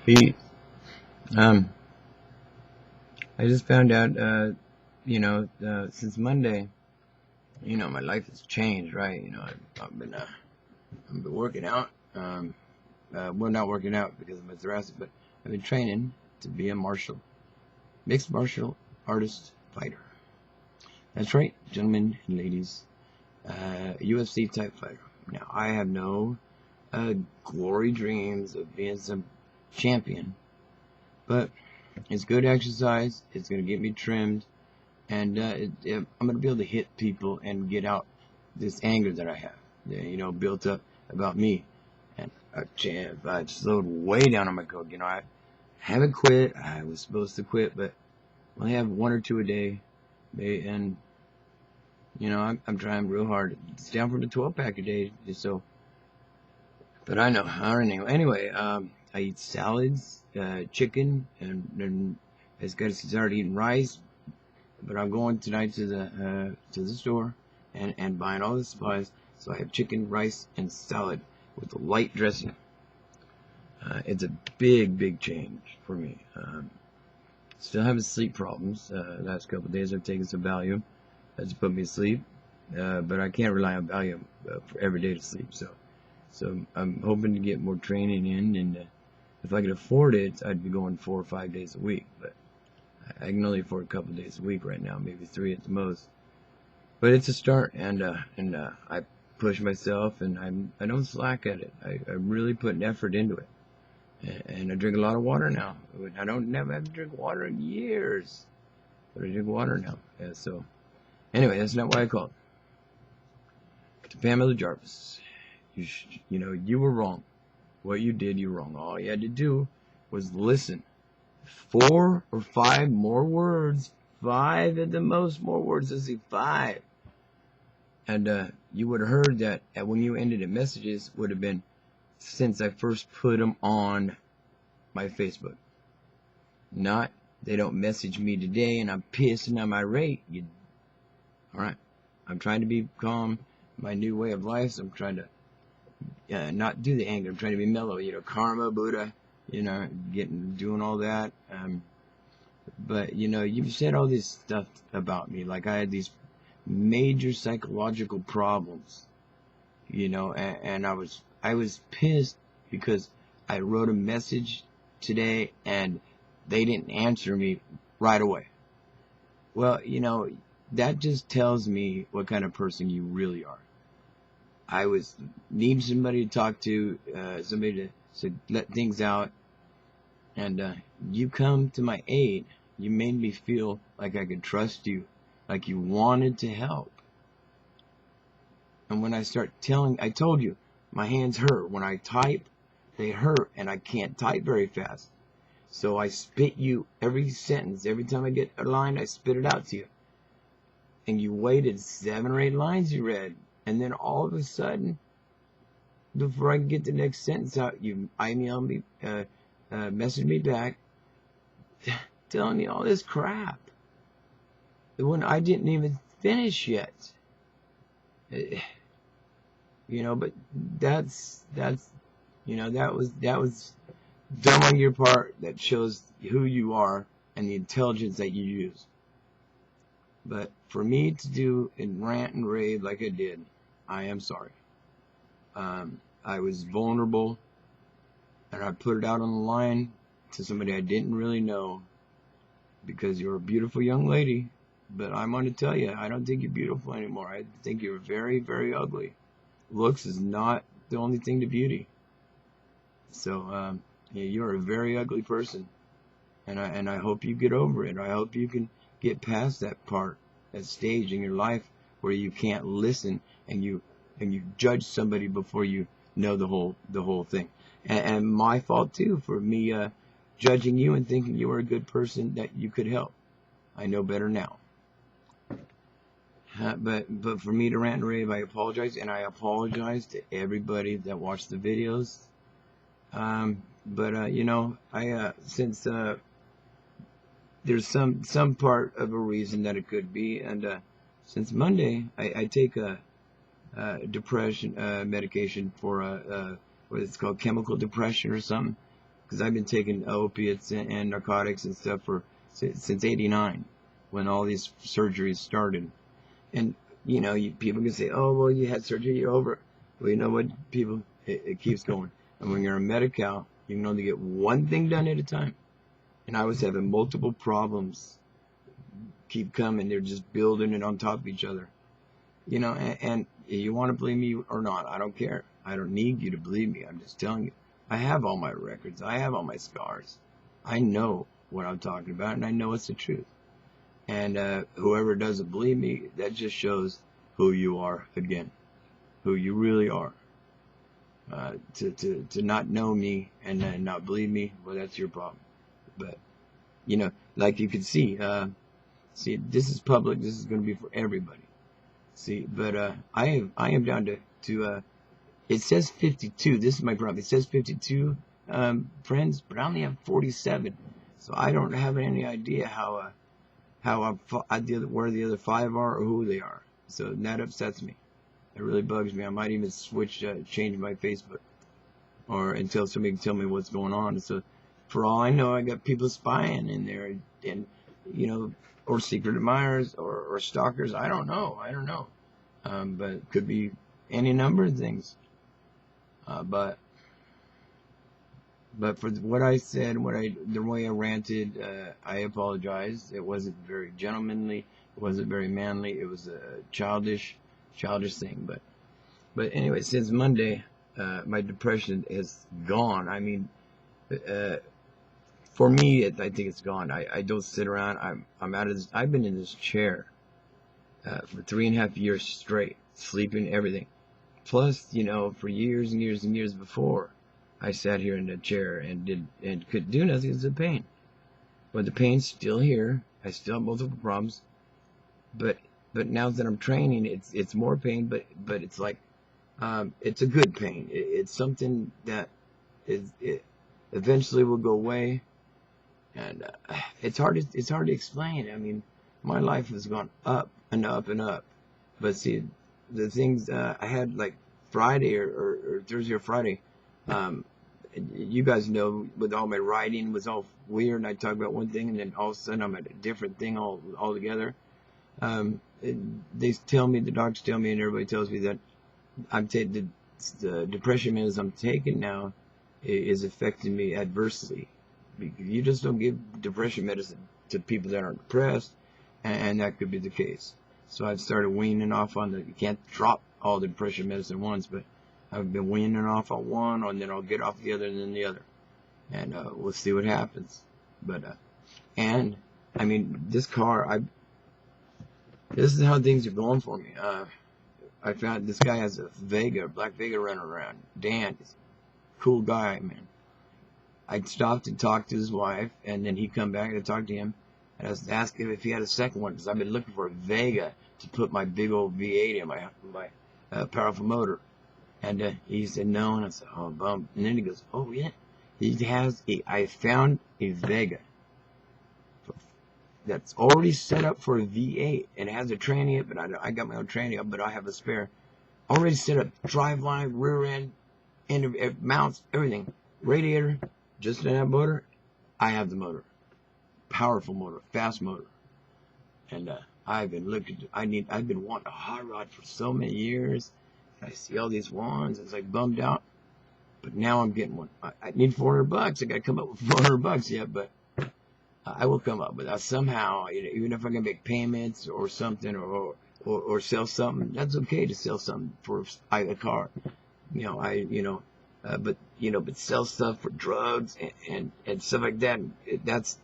Pete, um, I just found out, since Monday, my life has changed, right? I've been working out. Well, not working out because of my thoracic, but I've been training to be a mixed martial artist fighter. That's right, gentlemen and ladies, UFC type fighter. Now, I have no glory dreams of being some champion, but it's good exercise. It's going to get me trimmed, and I'm going to be able to hit people and get out this anger that I have, built up about me. And I slowed way down on my coke. I haven't quit. I was supposed to quit, but I only have one or two a day. And, I'm trying real hard. It's down from the 12-pack a day, so. But I know. Anyway, I eat salads, chicken, and as good as started eating rice. But I'm going tonight to the store and buying all the supplies. So I have chicken, rice, and salad with a light dressing. It's a big change for me. Still having sleep problems. Last couple of days I've taken some Valium. That's put me to sleep. But I can't rely on Valium for every day to sleep. So I'm hoping to get more training in, and if I could afford it, I'd be going 4 or 5 days a week. But I can only afford a couple of days a week right now, maybe 3 at the most. But it's a start, and I push myself, and I don't slack at it. I really put an effort into it, and I drink a lot of water now. I don't never have to drink water in years, but I drink water now. Yeah, so anyway, that's not why I called. To Pamela Jarvis, you were wrong. What you did, you were wrong. All you had to do was listen. 4 or 5 more words, 5 at the most more words. Let's see, 5. And you would have heard that when you ended the messages would have been since I first put them on my Facebook. Not, they don't message me today and I'm pissed and I'm irate. Alright, I'm trying to be calm. My new way of life, so I'm trying to not do the anger. I'm trying to be mellow, karma, Buddha, doing all that. But, you've said all this stuff about me, like I had these major psychological problems, and I was pissed because I wrote a message today and they didn't answer me right away. Well, that just tells me what kind of person you really are. I was needing somebody to talk to, somebody to let things out, and you come to my aid. You made me feel like I could trust you, like you wanted to help. And when I I told you, my hands hurt. When I type, they hurt, and I can't type very fast. So I spit you every sentence. Every time I get a line, I spit it out to you. And you waited 7 or 8 lines you read. And then all of a sudden, before I can get the next sentence out, you email me, message me back, telling me all this crap. When I didn't even finish yet. But that was dumb on your part. That shows who you are and the intelligence that you use. But for me to do and rant and rave like I did, I am sorry. I was vulnerable, and I put it out on the line to somebody I didn't really know, because you're a beautiful young lady, but I'm going to tell you, I don't think you're beautiful anymore. I think you're very, very ugly. Looks is not the only thing to beauty. So, you're a very ugly person, and I hope you get over it. I hope you can get past that stage in your life where you can't listen and you judge somebody before you know the whole thing. And my fault too for me judging you and thinking you were a good person that you could help. I know better now. But for me to rant and rave, I apologize, and I apologize to everybody that watched the videos. Since there's some part of a reason that it could be, and since Monday I take a depression medication for what it's called, chemical depression or something. because I've been taking opiates and narcotics and stuff since '89, when all these surgeries started. And people can say, "Oh, well, you had surgery, you're over it." Well, you know what, people, it keeps going. And when you're a Medi-Cal, you can only get one thing done at a time. And I was having multiple problems keep coming. They're just building it on top of each other. And you want to believe me or not, I don't care. I don't need you to believe me. I'm just telling you. I have all my records. I have all my scars. I know what I'm talking about, and I know it's the truth. And whoever doesn't believe me, that just shows who you are again, who you really are. To not know me and then not believe me, well, that's your problem. But like you can see, this is public. This is going to be for everybody. See, but I am down to it says 52. This is my problem. It says 52 friends, but I only have 47. So I don't have any idea where the other 5 are or who they are. So that upsets me. It really bugs me. I might even change my Facebook, or until somebody can tell me what's going on. So for all I know, I got people spying in there, and or secret admirers or stalkers. I don't know. But it could be any number of things. But for what I said, the way I ranted, I apologize. It wasn't very gentlemanly. It wasn't very manly. It was a childish thing. But anyway, since Monday, my depression is gone. I mean, for me, I think it's gone. I don't sit around. I'm out of this. I've been in this chair for 3.5 years straight, sleeping, everything. Plus, for years and years and years before, I sat here in the chair and could do nothing because of the pain. But the pain's still here. I still have multiple problems. But now that I'm training, it's more pain. But it's like it's a good pain. It's something that it eventually will go away. And it's hard to explain. I mean, my life has gone up and up and up. But see, the things I had like Friday or Thursday or Friday, you guys know, with all my writing was all weird, and I talk about one thing, and then all of a sudden I'm at a different thing altogether. They tell me, the doctors tell me, and everybody tells me that I'm taking the depression medicine I'm taking now is affecting me adversely. Because you just don't give depression medicine to people that aren't depressed, and that could be the case. So I've started weaning off on you can't drop all the depression medicine at once, but I've been weaning off on one, and then I'll get off the other, and then the other. And we'll see what happens. But, and, I mean, this is how things are going for me. I found this guy has a black Vega running around. Dan, he's a cool guy, man. I stopped and talked to his wife, and then he come back and I talked to him, and I was asking him if he had a second one, because I've been looking for a Vega to put my big old V8 in my powerful motor. And he said no, and I said, oh, bum. And then he goes, oh yeah, I found a Vega that's already set up for a V8, and it has a tranny up, but I got my own tranny up, but I have a spare. Already set up, driveline, rear end, mounts, everything, radiator. Just in that motor, I have the motor. Powerful motor, fast motor. And I've been wanting a hot rod for so many years. I see all these ones, it's like bummed out. But now I'm getting one. I need $400. I gotta come up with $400 yet, but I will come up with that somehow. Even if I can make payments or something, or sell something, that's okay to sell something for a car. But sell stuff for drugs and stuff like that, that's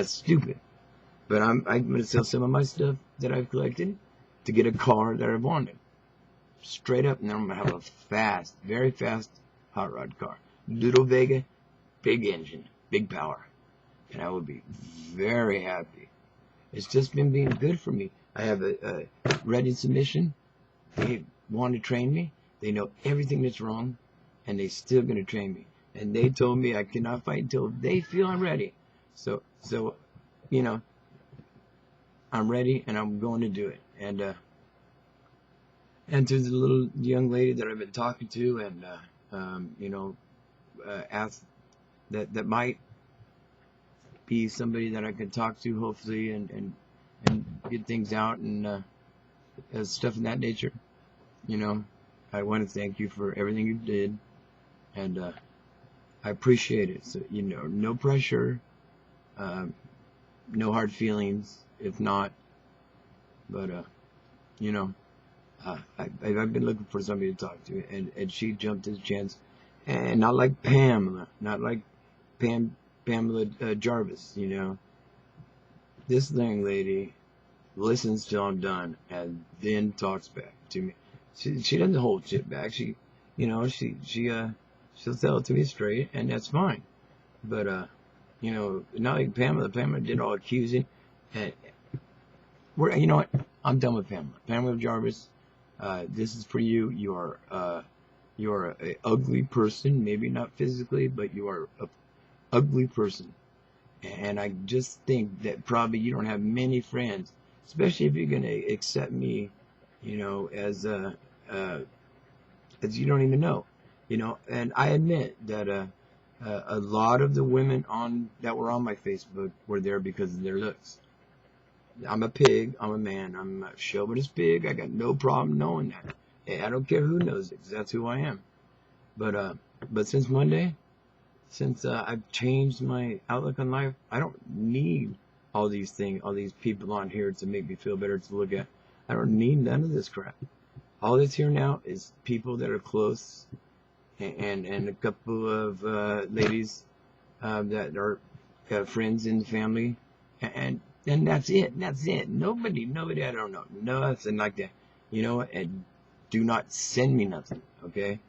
stupid. But I'm going to sell some of my stuff that I've collected to get a car that I wanted. Straight up, and then I'm going to have a fast, very fast hot rod car. Little Vega, big engine, big power. And I would be very happy. It's just been being good for me. I have a ready submission. They want to train me. They know everything that's wrong, and they still going to train me. And they told me I cannot fight until they feel I'm ready. So I'm ready, and I'm going to do it. And to the little young lady that I've been talking to, and asked that might be somebody that I could talk to, hopefully, and get things out and stuff in that nature. You know, I want to thank you for everything you did, and I appreciate it. So, you know, no pressure, um, no hard feelings, if not, but you know, I've been looking for somebody to talk to, and she jumped at the chance, and not like Pamela, not like Pamela Jarvis, you know. This young lady listens till I'm done and then talks back to me. She doesn't hold shit back. She, you know, she'll tell it to me straight, and that's fine. But you know, not like Pamela. Pamela did all accusing, and you know what? I'm done with Pamela. Pamela Jarvis, this is for you. You are a ugly person, maybe not physically, but you are a ugly person. And I just think that probably you don't have many friends, especially if you're going to accept me, you know, as you don't even know, you know. And I admit that a lot of the women that were on my Facebook were there because of their looks. I'm a pig. I'm a man. I'm a chauvinist pig. I got no problem knowing that. And I don't care who knows it, 'cause that's who I am. But since Monday, since I've changed my outlook on life, I don't need all these things, all these people on here to make me feel better to look at. I don't need none of this crap. All that's here now is people that are close, and a couple of ladies that are friends in the family, and that's it. That's it. Nobody, I don't know, nothing like that. You know what? And do not send me nothing, okay?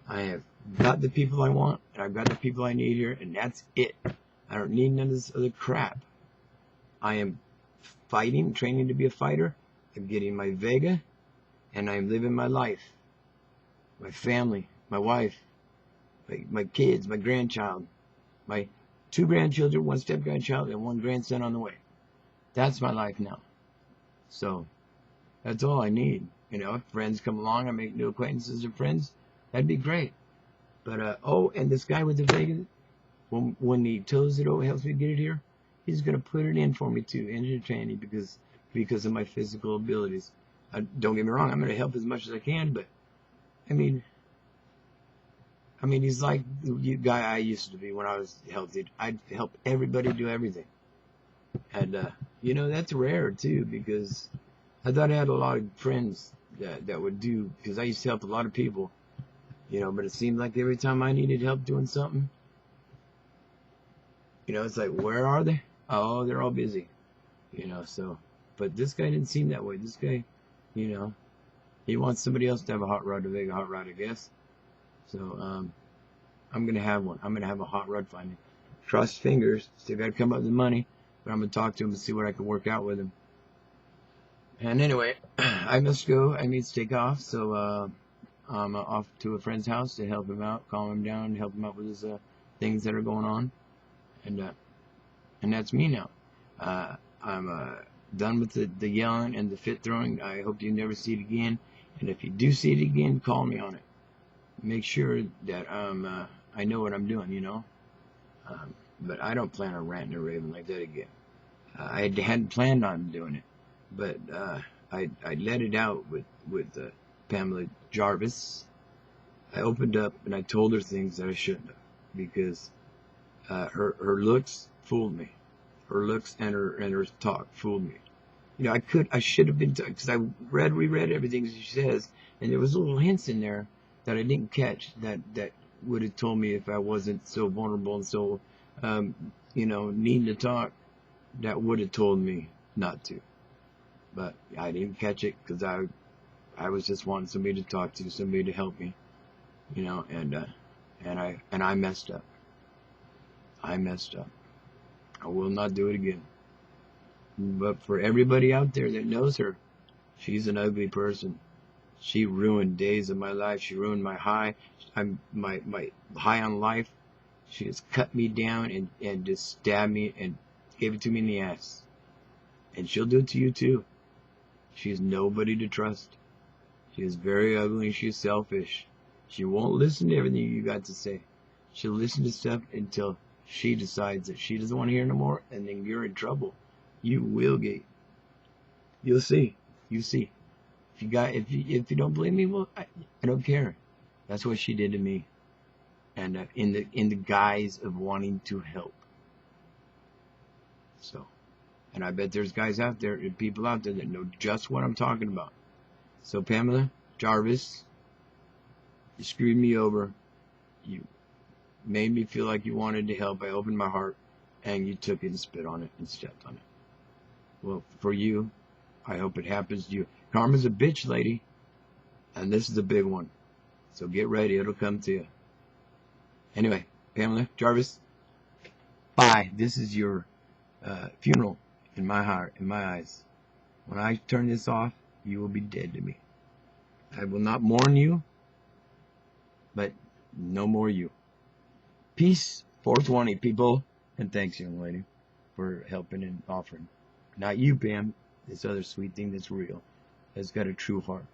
I have got the people I want, and I've got the people I need here, and that's it. I don't need none of this other crap. I am fighting, training to be a fighter. I'm getting my Vega, and I'm living my life. My family, my wife, my kids, my grandchild, my 2 grandchildren, 1 step grandchild, and 1 grandson on the way. That's my life now. So that's all I need. You know, if friends come along, I make new acquaintances and friends. That'd be great. But oh, and this guy with the Vega, when he tows it over, helps me get it here, he's gonna put it in for me too, engine training, because of my physical abilities. Don't get me wrong, I'm gonna help as much as I can, but I mean, he's like the guy I used to be when I was healthy. I'd help everybody do everything, and you know, that's rare too, because I thought I had a lot of friends that would do, because I used to help a lot of people. You know, but it seemed like every time I needed help doing something, you know, it's like, where are they? Oh, they're all busy. You know, so, but this guy didn't seem that way. This guy, you know, he wants somebody else to have a hot rod, a Vega hot rod, I guess. So, I'm going to have one. I'm going to have a hot rod finally. Cross fingers. Still got to come up with the money, but I'm going to talk to him and see what I can work out with him. And anyway, I must go. I need to take off. So, I'm off to a friend's house to help him out, calm him down, help him out with his things that are going on, and that's me now. I'm done with the yelling and the fit throwing. I hope you never see it again, and if you do see it again, call me on it. Make sure that I know what I'm doing, you know. But I don't plan on ranting or raving like that again. I hadn't planned on doing it, but I let it out with Pamela Jarvis. I opened up and I told her things that I shouldn't have, because her looks fooled me. Her looks and her talk fooled me. You know, I should have been, because I reread everything she says, and there was little hints in there that I didn't catch that would have told me, if I wasn't so vulnerable and so you know, needing to talk, that would have told me not to. But I didn't catch it, because I was just wanting somebody to talk to, somebody to help me, you know, and I messed up. I messed up. I will not do it again. But for everybody out there that knows her, she's an ugly person. She ruined days of my life. She ruined my high. My high on life. She just cut me down and just stabbed me and gave it to me in the ass. And she'll do it to you too. She's nobody to trust. She is very ugly. She's selfish. She won't listen to everything you got to say. She'll listen to stuff until she decides that she doesn't want to hear no more, and then you're in trouble. You will get. You'll see. You see. If you don't believe me, well, I don't care. That's what she did to me, and in the guise of wanting to help. So, and I bet there's guys out there, and people out there that know just what I'm talking about. So Pamela, Jarvis, you screwed me over. You made me feel like you wanted to help. I opened my heart, and you took it and spit on it and stepped on it. Well, for you, I hope it happens to you. Karma's a bitch, lady, and this is a big one. So get ready. It'll come to you. Anyway, Pamela, Jarvis, bye. This is your funeral in my heart, in my eyes. When I turn this off, you will be dead to me. I will not mourn you, but no more you. Peace, 420 people, and thanks, young lady, for helping and offering. Not you, Pam. This other sweet thing that's real, that's got a true heart.